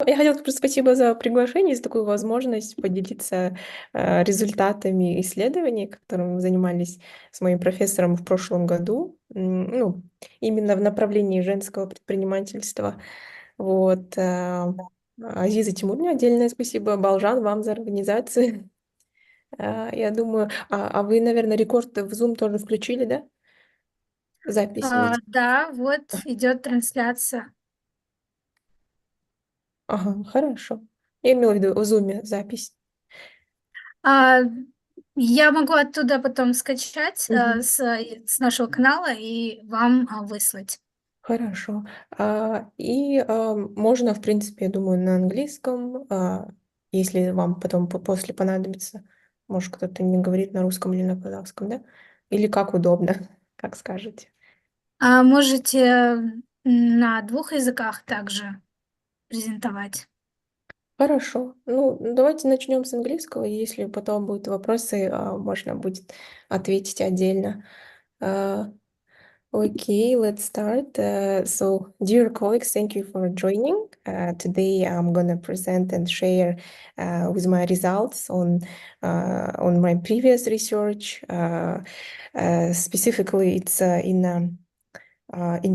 Я хотела сказать спасибо за приглашение, за такую возможность поделиться результатами исследований, которым мы занимались с моим профессором в прошлом году, ну, именно в направлении женского предпринимательства. Вот. Азиза Тимурне отдельное спасибо. Балжан, вам за организацию. Я думаю, а вы, наверное, рекорд в Zoom тоже включили, да? Запись видео. Да, вот идет трансляция. Ага, хорошо. Я имела в виду в Zoom запись. А, я могу оттуда потом скачать Мгм. с нашего канала и вам выслать. Хорошо. Можно, в принципе, я думаю, на английском, если вам потом после понадобится. Может, кто-то не говорит на русском или на казахском, да? Или как удобно, как скажете. Можете на двух языках также презентовать. Хорошо. Ну, давайте начнем с английского. И если потом будут вопросы, можно будет ответить отдельно. А, Okay, let's start. So, dear colleagues, thank you for joining. Today, I'm gonna present and share with my results on my previous research. Specifically, it's in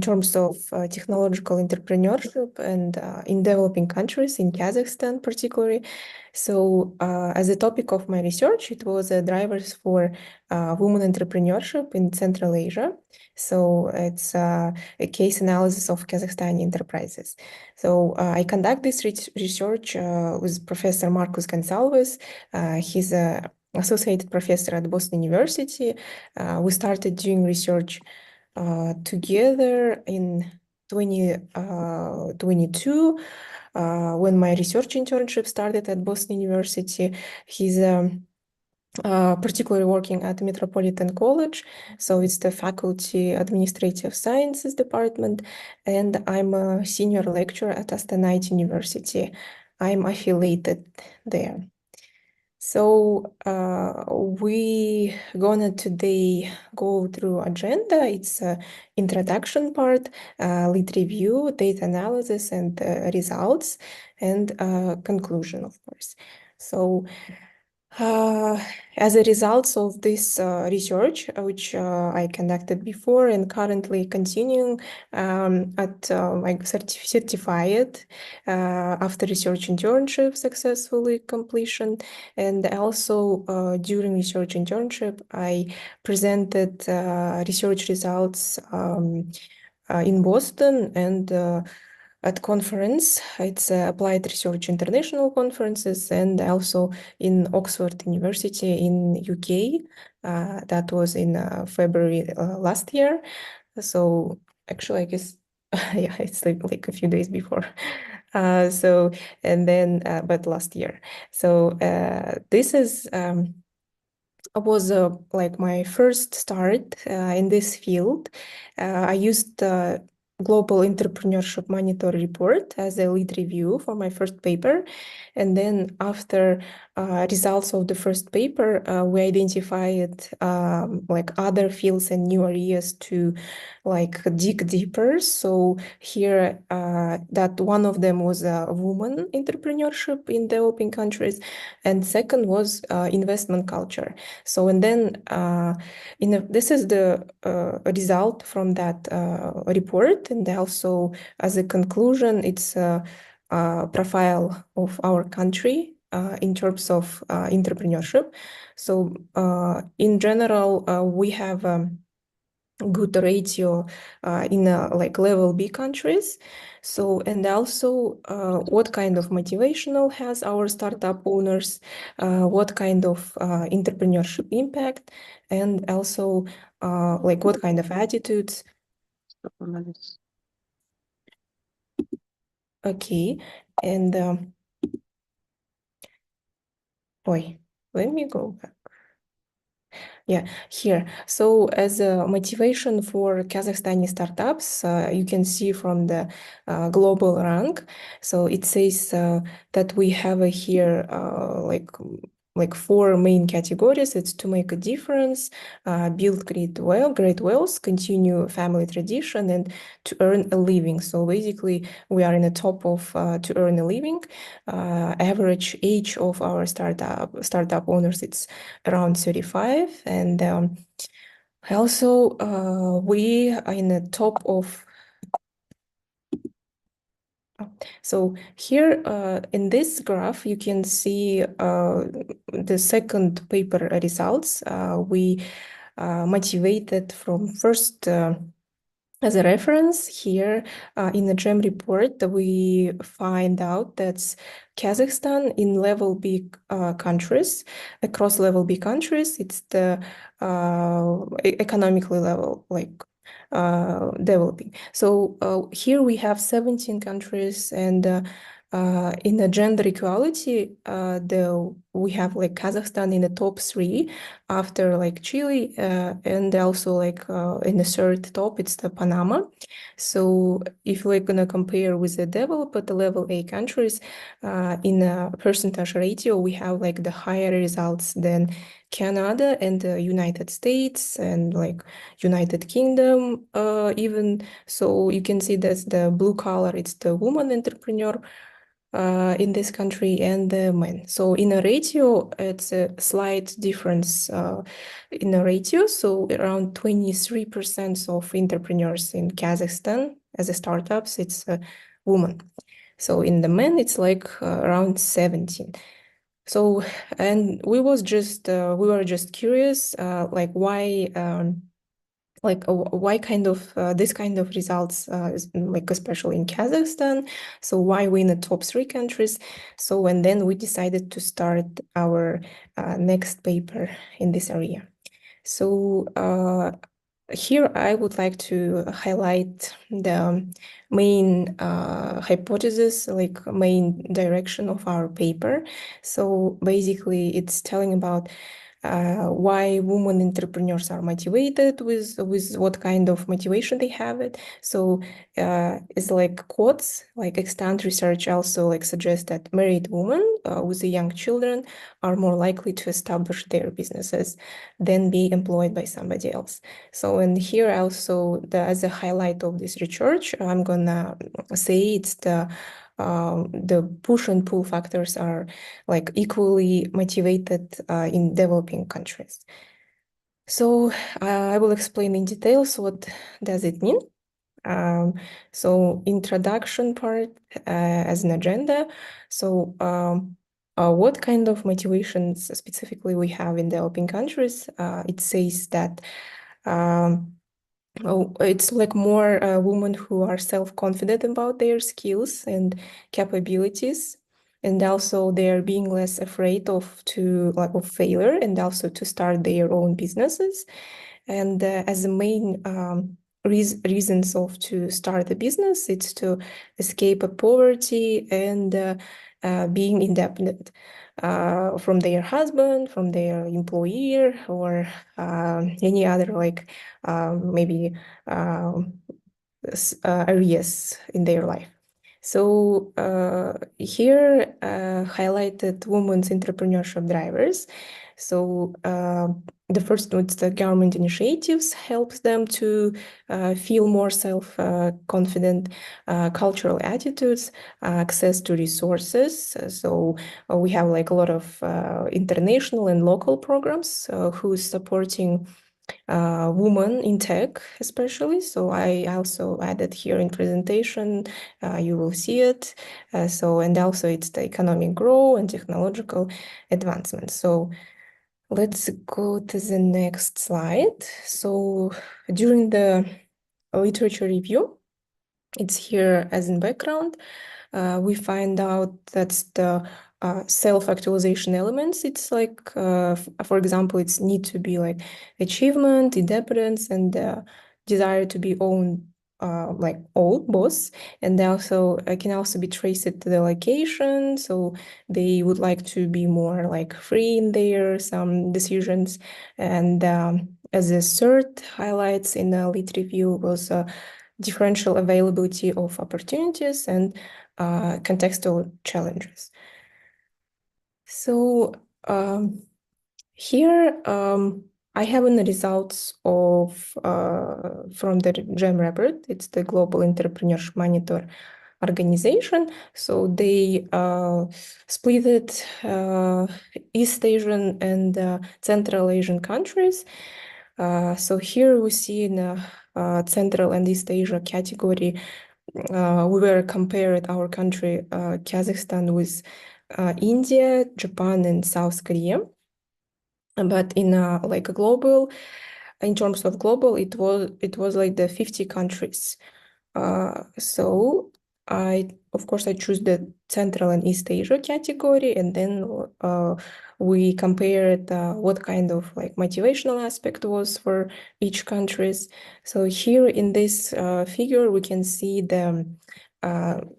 terms of technological entrepreneurship and in developing countries, in Kazakhstan particularly. So, as a topic of my research, it was drivers for women entrepreneurship in Central Asia. So, it's a case analysis of Kazakhstani enterprises. So, I conduct this research with Professor Marcus Gonçalves. He's a associate professor at Boston University. We started doing research together in 2022 when my research internship started at Boston University. He's particularly working at Metropolitan College, so it's the Faculty Administrative Sciences Department, and I'm a senior lecturer at Astana University. I'm affiliated there. So we gonna today go through agenda. It's a introduction part, lead review, data analysis and results, and conclusion, of course. So as a result of this research, which I conducted before and currently continuing at like certified after research internship successfully completion, and also during research internship, I presented research results in Boston and at conference. It's Applied Research International Conferences and also in Oxford University in UK. That was in February last year. So actually, I guess, yeah, it's like a few days before. So, and then, but last year. So this is was like my first start in this field. I used Global Entrepreneurship Monitor report as a lead review for my first paper. And then after results of the first paper, we identified like other fields and new areas to like dig deeper. So here that one of them was woman entrepreneurship in developing countries. And second was investment culture. So, and then this is the result from that report. And also as a conclusion, it's a profile of our country in terms of entrepreneurship. So in general, we have good ratio in like level B countries. So, and also what kind of motivational has our startup owners, what kind of entrepreneurship impact, and also like what kind of attitudes. Okay, and let me go back. Yeah, here. So as a motivation for Kazakhstani startups, you can see from the global rank. So it says that we have here like like 4 main categories. It's to make a difference, build great wealth, continue family tradition, and to earn a living. So basically, we are in the top of to earn a living. Average age of our startup owners, it's around 35, and also we are in the top of. So here in this graph, you can see the second paper results. We motivated from first as a reference here in the GEM report, we find out that Kazakhstan in level B countries, across level B countries, it's the economically level, like developing. So here we have 17 countries, and in the gender equality, we have like Kazakhstan in the top 3 after like Chile, and also like in the third top, it's the Panama. So if we're gonna compare with the developed level A countries, in a percentage ratio, we have like the higher results than Canada and the United States and like United Kingdom even. So you can see that the blue color, it's the woman entrepreneur in this country and the men. So in a ratio, it's a slight difference in a ratio. So around 23% of entrepreneurs in Kazakhstan as a startups, it's a woman. So in the men, it's like around 17. So, and we were just curious, like why kind of this kind of results, like especially in Kazakhstan. So why we in the top 3 countries? So and then we decided to start our next paper in this area. So here I would like to highlight the main hypothesis, like main direction of our paper. So basically, it's telling about why women entrepreneurs are motivated, with what kind of motivation they have it. So it's like quotes, like extant research also like suggests that married women with young children are more likely to establish their businesses than be employed by somebody else. So and here also as a highlight of this research, I'm gonna say it's the push and pull factors are like equally motivated in developing countries. So I will explain in details what does it mean. So introduction part as an agenda. So what kind of motivations specifically we have in developing countries? It says that it's like more women who are self-confident about their skills and capabilities, and also they're being less afraid of failure, and also to start their own businesses. And as the main reasons of to start a business, it's to escape poverty and being independent from their husband, from their employer, or any other like maybe areas in their life. So here highlighted women's entrepreneurship drivers. So the first one, the government initiatives helps them to feel more self-confident, cultural attitudes, access to resources. So we have like a lot of international and local programs who's supporting women in tech, especially. So I also added here in presentation, you will see it. And also it's the economic growth and technological advancement. So let's go to the next slide. So during the literature review, it's here as in background, we find out that the self-actualization elements, it's like, for example, it's need to be like achievement, independence, and desire to be own like all boss. And also can also be traced to the location. So they would like to be more like free in their some decisions. And as a third highlights in the lit review was differential availability of opportunities and contextual challenges. So Here, I have the results of from the GEM report. It's the Global Entrepreneurship Monitor organization. So they split it East Asian and Central Asian countries. So here we see in Central and East Asia category, we were compared our country, Kazakhstan, with India, Japan, and South Korea. But in like a global, in terms of global, it was like the 50 countries. So of course I choose the Central and East Asia category, and then we compared what kind of like motivational aspect was for each countries. So here in this figure we can see the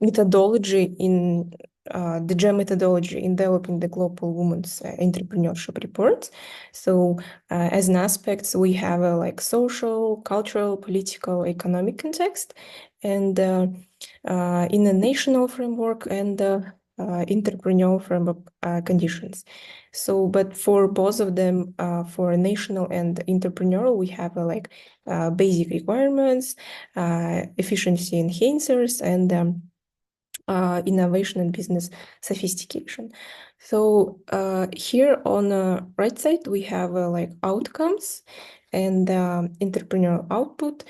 methodology in the GEM methodology in developing the global women's entrepreneurship reports. So as an aspects, we have a like social, cultural, political, economic context, and in a national framework and entrepreneurial framework conditions. So, but for both of them, for national and entrepreneurial, we have like basic requirements, efficiency enhancers, and innovation and business sophistication. So here on the right side, we have like outcomes and entrepreneurial output,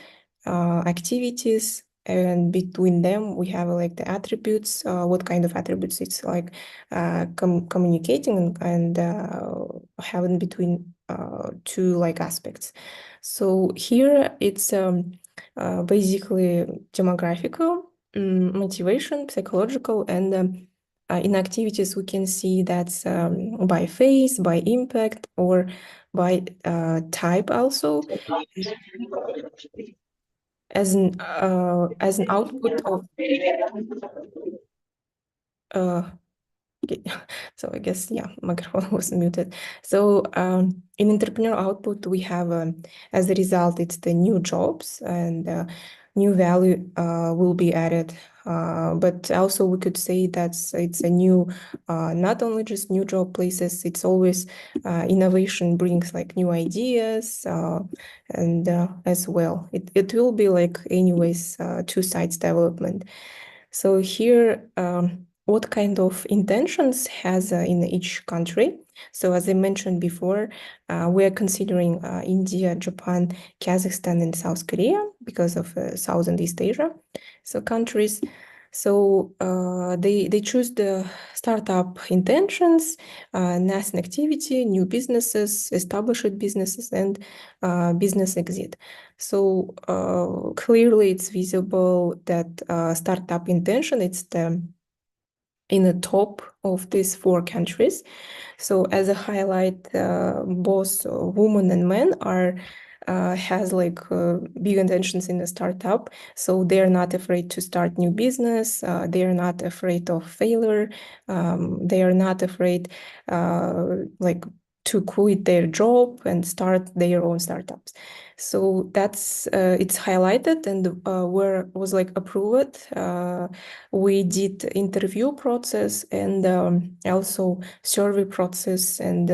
activities, and between them we have like the attributes, what kind of attributes it's like communicating and having between two like aspects. So here it's basically demographical, motivation, psychological, and in activities we can see that's by phase, by impact, or by type also, as an output of okay. So I guess, yeah, microphone was muted. So in entrepreneur output, we have, as a result, it's the new jobs and new value will be added. But also we could say that it's a new, not only just new job places, it's always innovation brings like new ideas and as well. It will be like anyways two sides development. So here, what kind of intentions has in each country? So as I mentioned before, we are considering India, Japan, Kazakhstan, and South Korea because of South and East Asia. So countries. So they choose the startup intentions, nascent activity, new businesses, established businesses, and business exit. So clearly it's visible that startup intention, it's in the top of these four countries. So as a highlight, both women and men are has like big intentions in the startup. So they're not afraid to start new business. They are not afraid of failure. They are not afraid like to quit their job and start their own startups. So that's it's highlighted and where was like approved. We did interview process and also survey process, and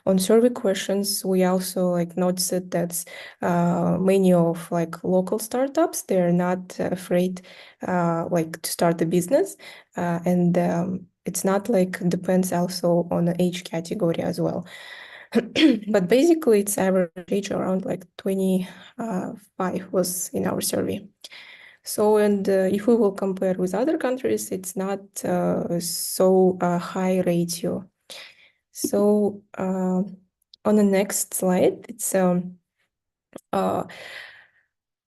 on survey questions we also like noticed that many of like local startups, they're not afraid like to start a business, and it's not like depends also on the age category as well. But basically it's average age around like 25 was in our survey. So, and if we will compare with other countries, it's not so high ratio. So on the next slide, it's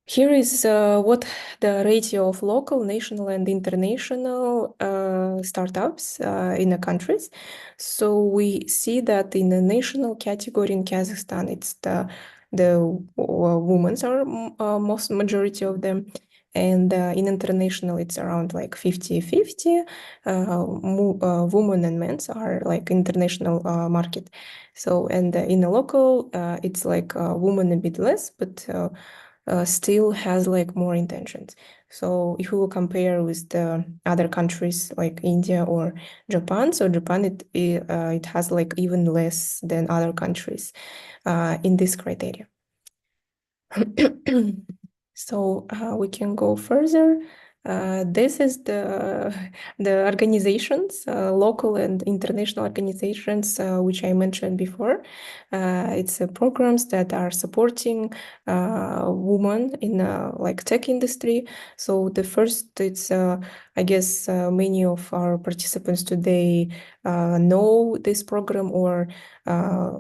here is what the ratio of local, national, and international startups in the countries. So we see that in the national category in Kazakhstan, it's the women's are most majority of them. And in international, it's around like 50-50. Women and men are like international market. So, and in the local, it's like women a bit less, but still has like more intentions. So if we will compare with the other countries like India or Japan, so Japan it has like even less than other countries in this criteria. So we can go further. This is the organizations, local and international organizations, which I mentioned before. It's programs that are supporting women in like tech industry. So the first, it's I guess many of our participants today know this program or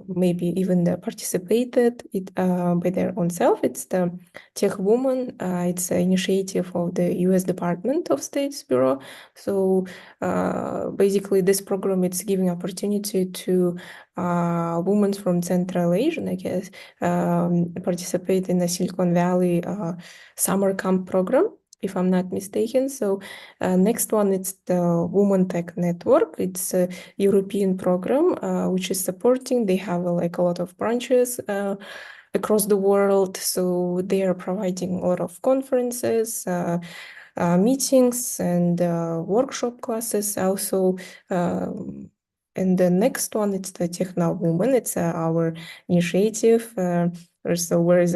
maybe even participated it by their own self. It's the TechWomen. It's an initiative of the U.S. Department of State's Bureau. So basically, this program it's giving opportunity to women from Central Asia, I guess, participate in the Silicon Valley summer camp program, if I'm not mistaken. So next one, it's the Women Tech Network. It's a European program which is supporting. They have like a lot of branches across the world. So they are providing a lot of conferences, meetings, and workshop classes also. And the next one, it's the TechnoWomen. It's our initiative. So whereas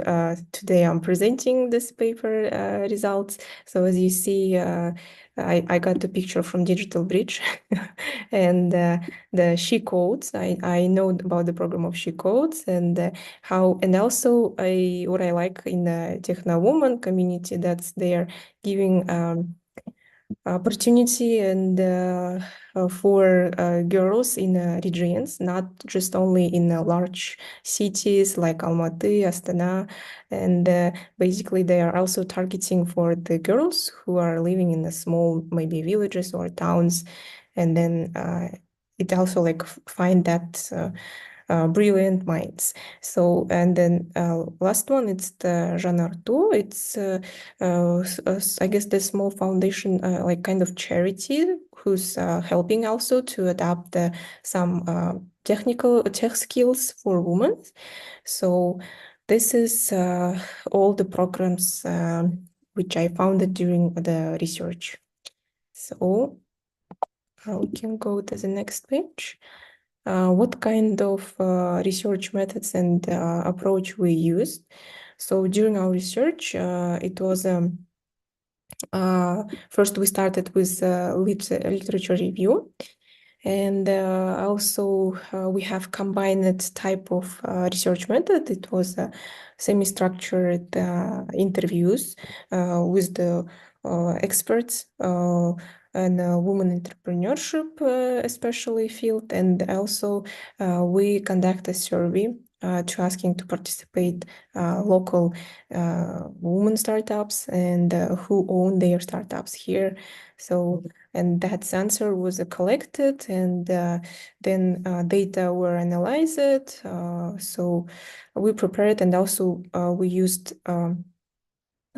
today I'm presenting this paper results. So as you see, I got the picture from Digital Bridge and the She Codes. I know about the program of She Codes and how, and also what I like in the TechnoWomen community, that's they're giving opportunity and for girls in regions, not just only in large cities like Almaty, Astana, and basically they are also targeting for the girls who are living in the small maybe villages or towns, and then it also like find that brilliant minds. So, and then last one, it's the Jean Arthaud. It's, I guess, the small foundation, like kind of charity, who's helping also to adapt some technical tech skills for women. So this is all the programs which I founded during the research. So we can go to the next page. What kind of research methods and approach we used. So during our research, it was first we started with literature review, and also we have combined type of research method. It was semi-structured interviews with the experts and women entrepreneurship, especially field, and also we conduct a survey to asking to participate local women startups and who own their startups here. So, and that answer was collected, and then data were analyzed. So we prepared, and also we used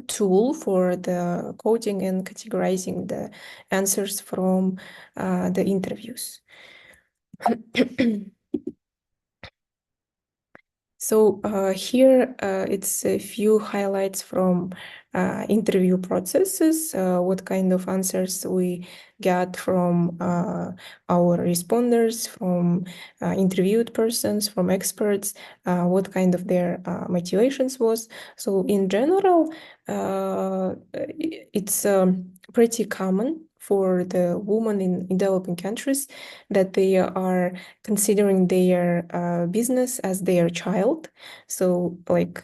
tool for the coding and categorizing the answers from the interviews. So here it's a few highlights from interview processes, what kind of answers we got from our responders, from interviewed persons, from experts, what kind of their motivations was. So in general, it's pretty common for the women in developing countries that they are considering their business as their child. So like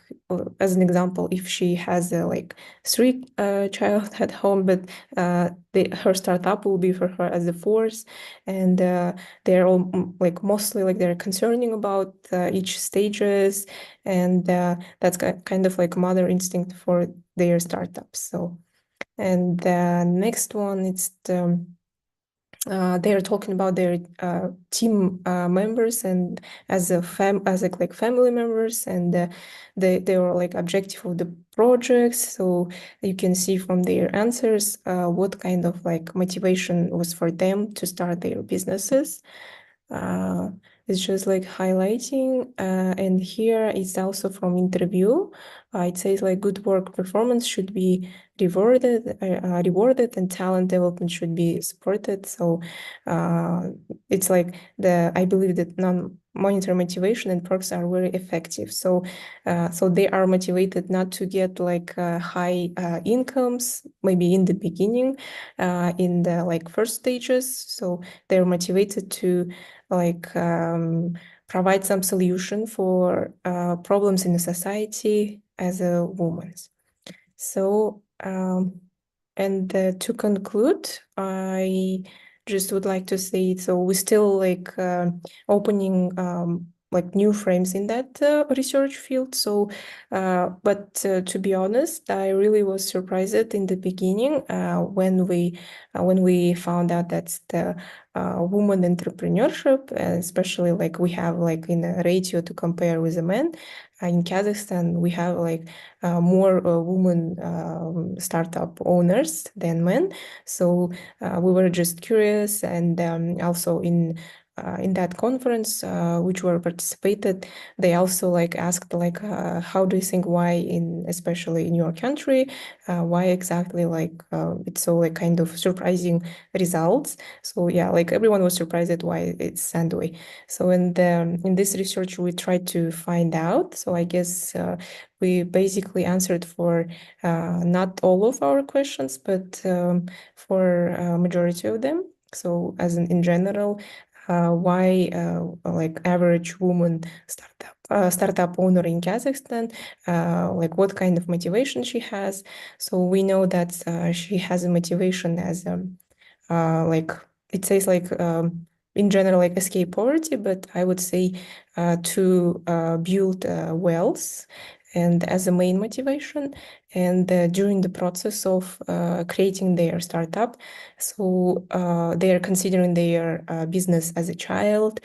as an example, if she has like 3 child at home, but her startup will be for her as a fourth, and they're all like mostly like they're concerning about each stages, and that's kind of like mother instinct for their startups. So, and the next one, it's they are talking about their team members and as like family members, and they are like objective of the projects. So you can see from their answers what kind of like motivation was for them to start their businesses. It's just like highlighting, and here it's also from interview. it says like good work performance should be rewarded, and talent development should be supported. So it's like I believe that non-monetary motivation and perks are very effective. So they are motivated not to get like high incomes maybe in the beginning, in the like first stages. So they're motivated to like provide some solution for problems in the society as a woman. So, and to conclude, I just would like to say, so we're still like opening like new frames in that research field. So, but to be honest, I really was surprised in the beginning when we found out that's the woman entrepreneurship, especially like we have like in a ratio to compare with the men. In Kazakhstan, we have like more women startup owners than men. So we were just curious, and also in that conference which were participated, they also like asked like how do you think why especially in your country why exactly like it's so like kind of surprising results. So yeah, like everyone was surprised at why it's Sandway. So in this research we tried to find out. So I guess we basically answered for not all of our questions, but for majority of them. So as in general, why like average woman startup owner in Kazakhstan, like what kind of motivation she has. So we know that she has a motivation as like it says like in general like escape poverty, but I would say to build wealth and as a main motivation. And during the process of creating their startup, so they are considering their business as a child,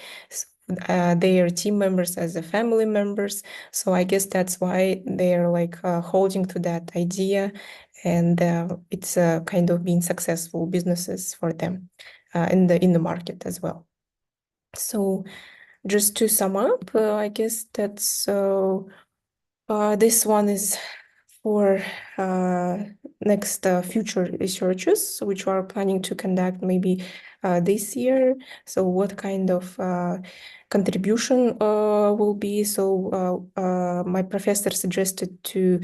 their team members as a family members. So I guess that's why they're like holding to that idea, and it's kind of been successful businesses for them in the market as well. So just to sum up, I guess that's this one is for next future researches which we are planning to conduct maybe this year. So what kind of contribution will be? So my professor suggested to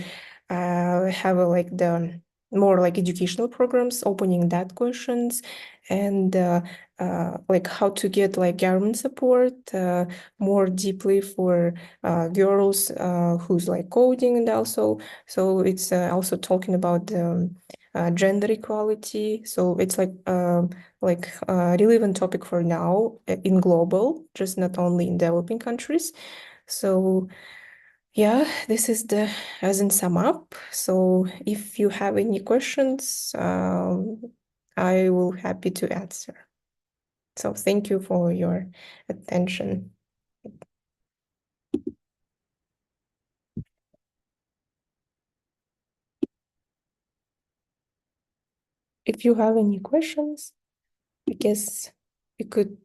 have like the more like educational programs opening that questions, and like how to get like government support more deeply for girls who's like coding, and also so it's also talking about gender equality. So it's like relevant topic for now in global, just not only in developing countries. So yeah, this is the as in sum up. So if you have any questions, I will happy to answer. So thank you for your attention. If you have any questions, I guess you could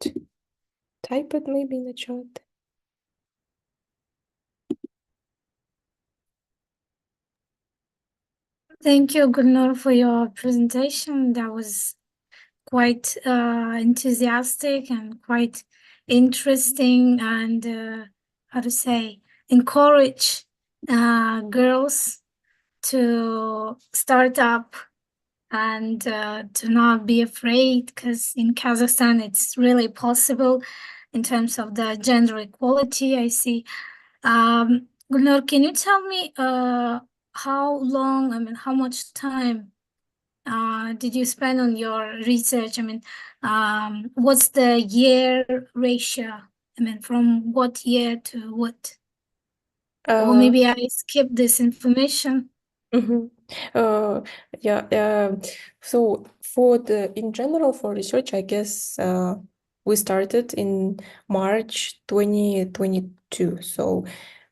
type it maybe in the chat. Thank you, Gulnur, for your presentation. That was quite enthusiastic and quite interesting, and how to say, encourage girls to start up and to not be afraid, because in Kazakhstan it's really possible in terms of the gender equality. I see. Gulnur, can you tell me how long, how much time did you spend on your research? What's the year ratio? From what year to what? Or maybe I skipped this information. Mm-hmm. Yeah. So in general for research, I guess we started in March 2022. So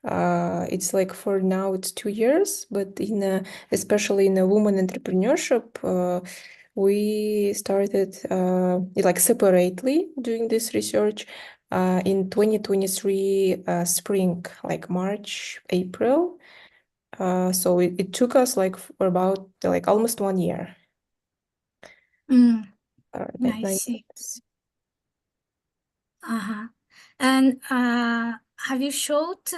it's like for now it's 2 years, but especially in a woman entrepreneurship, we started like separately doing this research in 2023 spring, like March, April. So it took us like for about like almost 1 year. I 9 see. months. And have you showed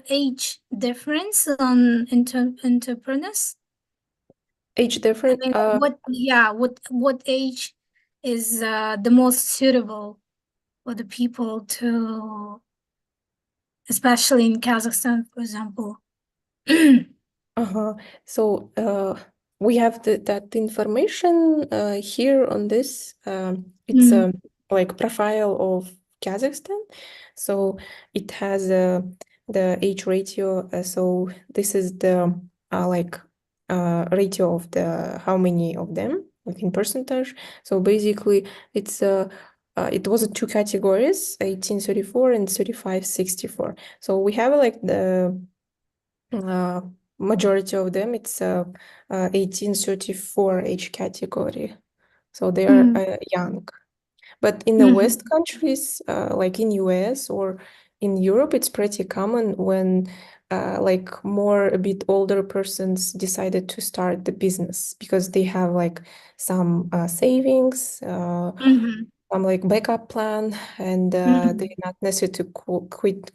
age difference on entrepreneurs? Age I different. mean, what age is the most suitable for the people to, especially in Kazakhstan, for example? So we have that information here on this. It's like profile of Kazakhstan. So it has the age ratio. So this is the like ratio of the how many of them like in percentage. So basically, it was two categories: 1834 and 3564. So we have like the majority of them, it's 1834 age category. So they are young. But in the West countries, like in US or in Europe, it's pretty common when like more a bit older persons decided to start the business because they have like some savings, some like backup plan, and they're not necessary to quit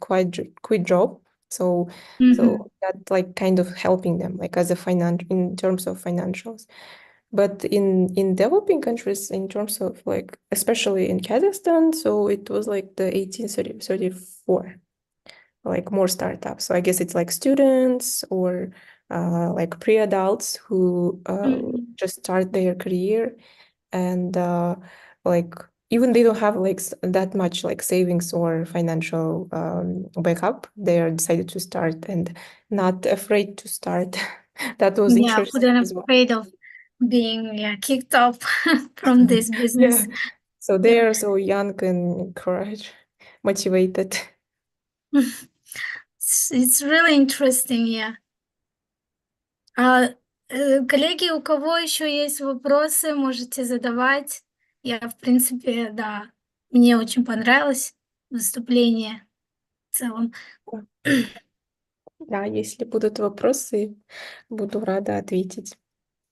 job. So that like kind of helping them like as a in terms of financials. But in developing countries, in terms of like especially in Kazakhstan, so it was like the 1834, like more startups. So I guess it's like students or like pre-adults who just start their career and like even they don't have like that much like savings or financial backup, they are decided to start and not afraid to start. That was Yeah, who interesting then as well. afraid of being kicked off from this Yeah, business. so they Yeah. are so young and courage motivated. It's really interesting, yeah. Коллеги, у кого еще есть вопросы, можете задавать. Я, в принципе, да, мне очень понравилось выступление в целом. Да, если будут вопросы, буду рада ответить.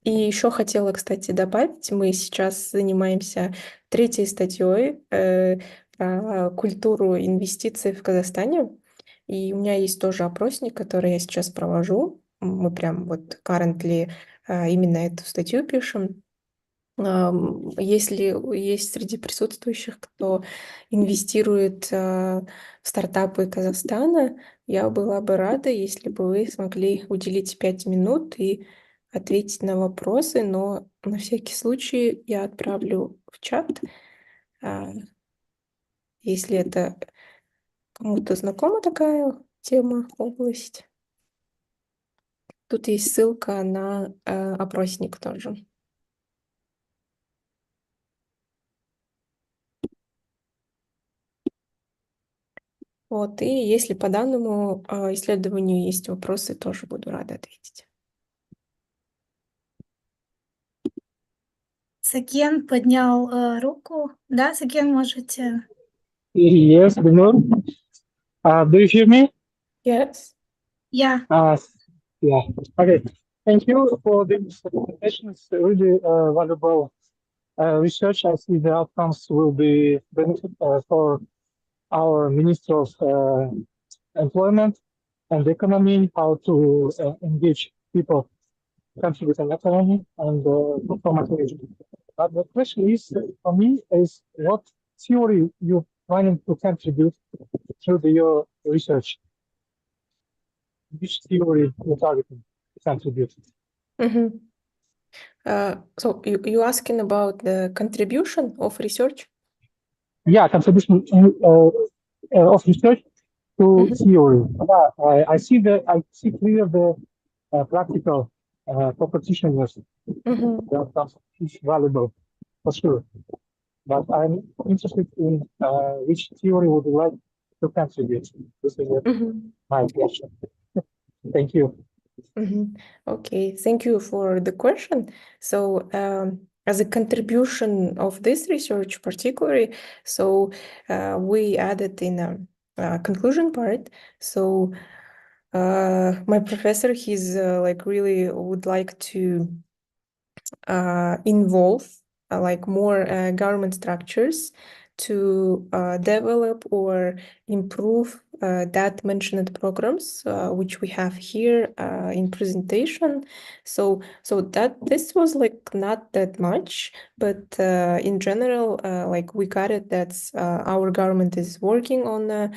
И еще хотела, кстати, добавить, мы сейчас занимаемся третьей статьей про культуру инвестиций в Казахстане. И у меня есть тоже опросник, который я сейчас провожу. Мы прям вот currently именно эту статью пишем. Если есть среди присутствующих, кто инвестирует в стартапы Казахстана, я была бы рада, если бы вы смогли уделить 5 минут и ответить на вопросы, но на всякий случай я отправлю в чат, если это кому-то знакома такая тема, область. Тут есть ссылка на опросник тоже. Вот, и если по данному исследованию есть вопросы, тоже буду рада ответить. Сакен поднял руку. Да, Сакен, можете... Yes, Binur. Do you hear me? Yes. Yeah. Yeah. Okay. Thank you for this presentation. It's really valuable research. I see the outcomes will be benefit for our Minister of Employment and Economy, how to engage people, contribute an economy and perform activity. But the question is, for me, is what theory you planning to contribute through your research? Which theory you're targeting to contribute? So you asking about the contribution of research? Yeah, contribution of research to theory. Yeah, I see clear the practical for practitioners. That is valuable for sure. But I'm interested in which theory would you like to contribute. This is my question. Thank you. Okay, thank you for the question. So as a contribution of this research particularly, so we added in a conclusion part. So My professor, he's like really would like to involve like more government structures to develop or improve that mentioned programs which we have here in presentation. So that this was like not that much, but in general, like we got it that our government is working on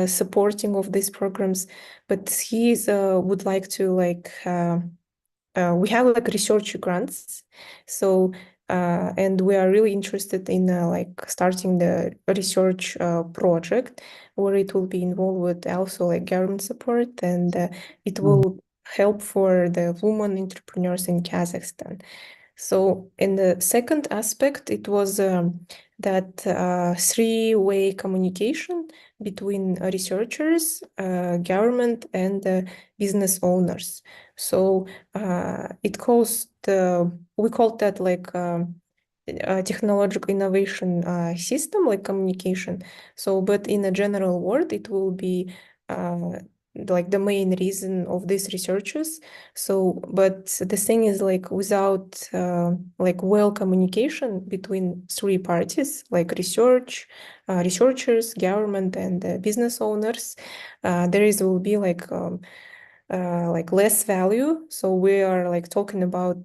supporting of these programs, but he's would like to like we have like research grants, so and we are really interested in like starting the research project where it will be involved with also like government support, and it will help for the women entrepreneurs in Kazakhstan. So in the second aspect, it was that three-way communication between researchers, government, and business owners. So it calls we call that like technological innovation system, like communication. So, but in a general word, it will be like the main reason of these researchers. So, but the thing is like without like well communication between three parties, like researchers, government, and business owners, will be like less value. So we are like talking about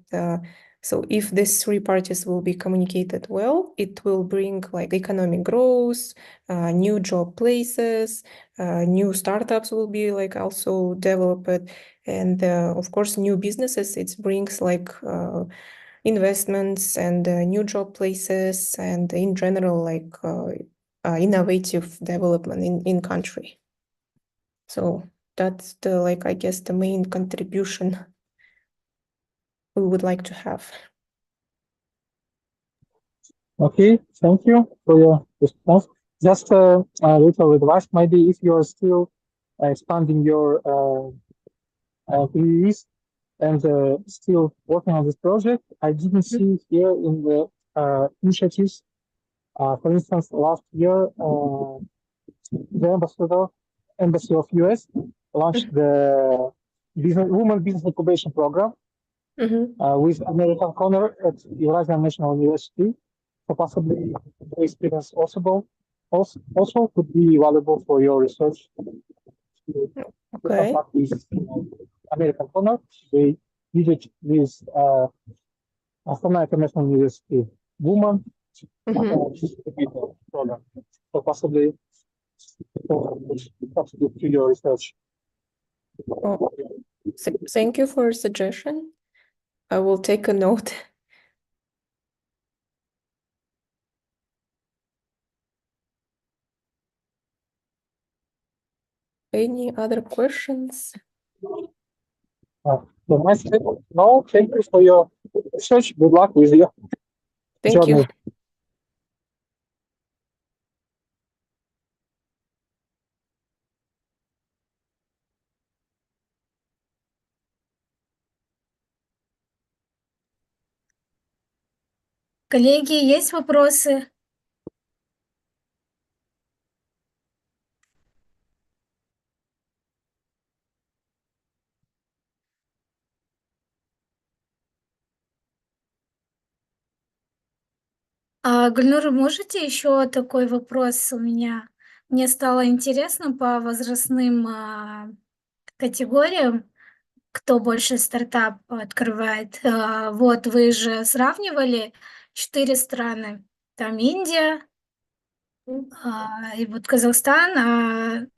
so if these three parties will be communicated well, it will bring like economic growth, new job places, new startups will be like also developed, and of course new businesses. It brings like investments and new job places, and in general like innovative development in country. So that's the like I guess the main contribution we would like to have. Okay, thank you for your response. Just a little advice, maybe if you are still expanding your release and still working on this project, I didn't see here in the initiatives. For instance, last year, the embassy of US launched the Women Business Incubation Program with American corner at Eurasian National University. So possibly the experience also could be valuable for your research. Okay. With American corner, they did it with Astana International University woman program. So possibly contribute to your research. Oh, thank you for suggestion. I will take a note. Any other questions? So my no, thank you for your research. Good luck with your Thank journey. you. Коллеги, есть вопросы? Гульнур, можете еще такой вопрос у меня? Мне стало интересно по возрастным категориям, кто больше стартап открывает. Вот вы же сравнивали 4 страны. Там Индия, и вот Казахстан.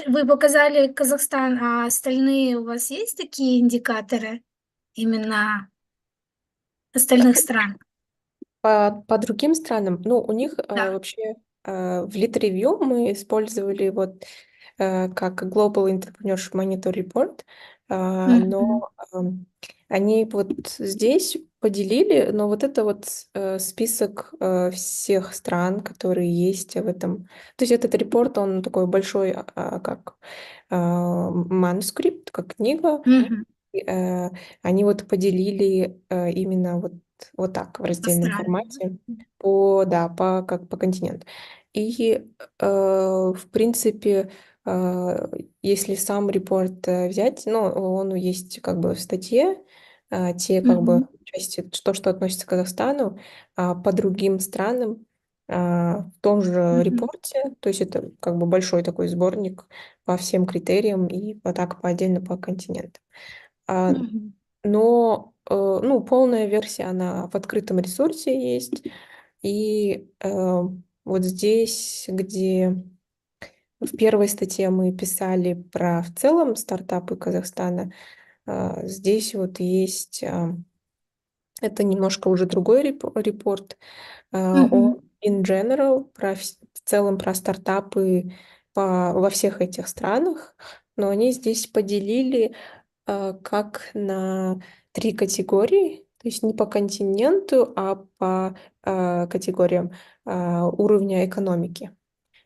Вы показали Казахстан, а остальные у вас есть такие индикаторы именно остальных стран? По другим странам, ну, у них Да. вообще в Lit Review мы использовали вот как Global Entrepreneurship Monitor Report, но они вот здесь поделили, но вот это вот список всех стран, которые есть в этом. То есть этот репорт, он такой большой, как манускрипт, как книга. Они вот поделили именно вот так в раздельном формате по континенту. И в принципе Если сам репорт взять, ну, он есть как бы в статье, те как бы части, то, что относится к Казахстану, а по другим странам в том же репорте, то есть это как бы большой такой сборник по всем критериям и вот так по отдельно по континентам. Но ну, полная версия, она в открытом ресурсе есть. И вот здесь, где в первой статье мы писали про в целом стартапы Казахстана, здесь вот есть, это немножко уже другой репорт, он in general, в целом про стартапы во всех этих странах, но они здесь поделили как на 3 категории, то есть не по континенту, а по категориям уровня экономики.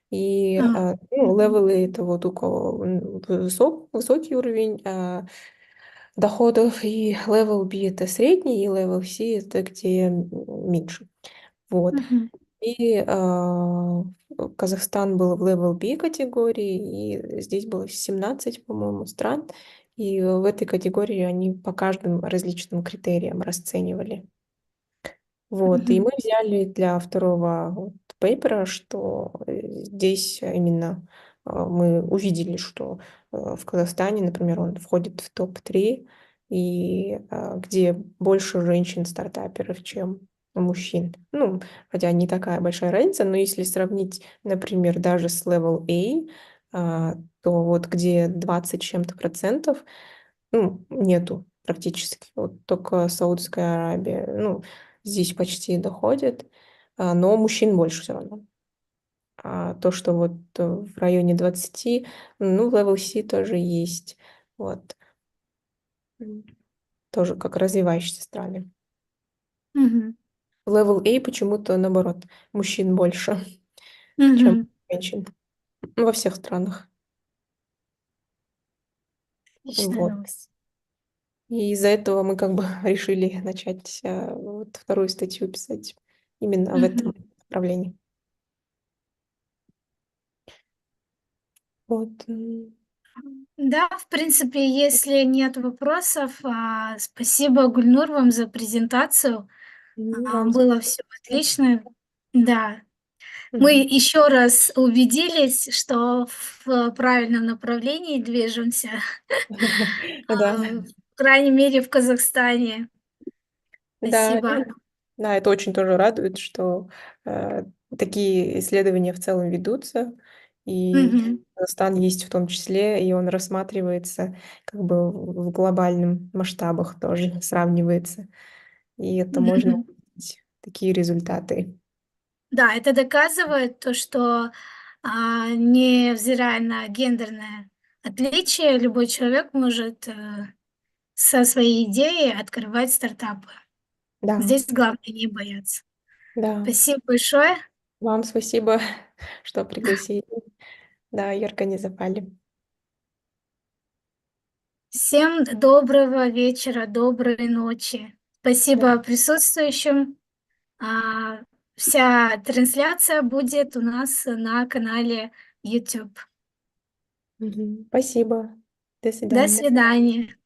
И ну, левелы это вот у кого высокий уровень доходов, и level B это средний, и level C это где меньше. Вот. И Казахстан был в level B категории, и здесь было 17, по-моему, стран. И в этой категории они по каждым различным критериям расценивали. Вот. И мы взяли для второго вот пейпера, что здесь именно мы увидели, что в Казахстане, например, он входит в топ-3, и где больше женщин-стартаперов, чем мужчин. Ну, хотя не такая большая разница, но если сравнить, например, даже с Level то вот где 20 чем-то процентов, ну, нету практически. Вот только Саудовская Аравия, ну, здесь почти доходит, но мужчин больше все равно. А то, что вот в районе 20, ну, в Level C тоже есть. Вот. Тоже как развивающиеся страны. В Level A почему-то наоборот, мужчин больше, чем женщин. Ну, во всех странах. Отличная Вот. новость. И из-за этого мы как бы решили начать вот вторую статью писать именно в этом направлении. Вот. Да, в принципе, если нет вопросов, спасибо, Гульнур, вам за презентацию. Вам Было все спасибо. отлично. Да, мы еще раз убедились, что в правильном направлении движемся, Да, в крайней мере, в Казахстане. да, Спасибо. да, это очень тоже радует, что такие исследования в целом ведутся, и Казахстан есть в том числе, и он рассматривается как бы в глобальном масштабах тоже сравнивается, и это можно увидеть такие результаты. Да, это доказывает то, что невзирая на гендерное отличие, любой человек может со своей идеей открывать стартапы. Да, Здесь главное не бояться. да. Спасибо большое. Вам спасибо, что пригласили, да, и организовали. Всем доброго вечера, доброй ночи. Спасибо присутствующим. Вся трансляция будет у нас на канале YouTube. Спасибо. До До свидания. свидания.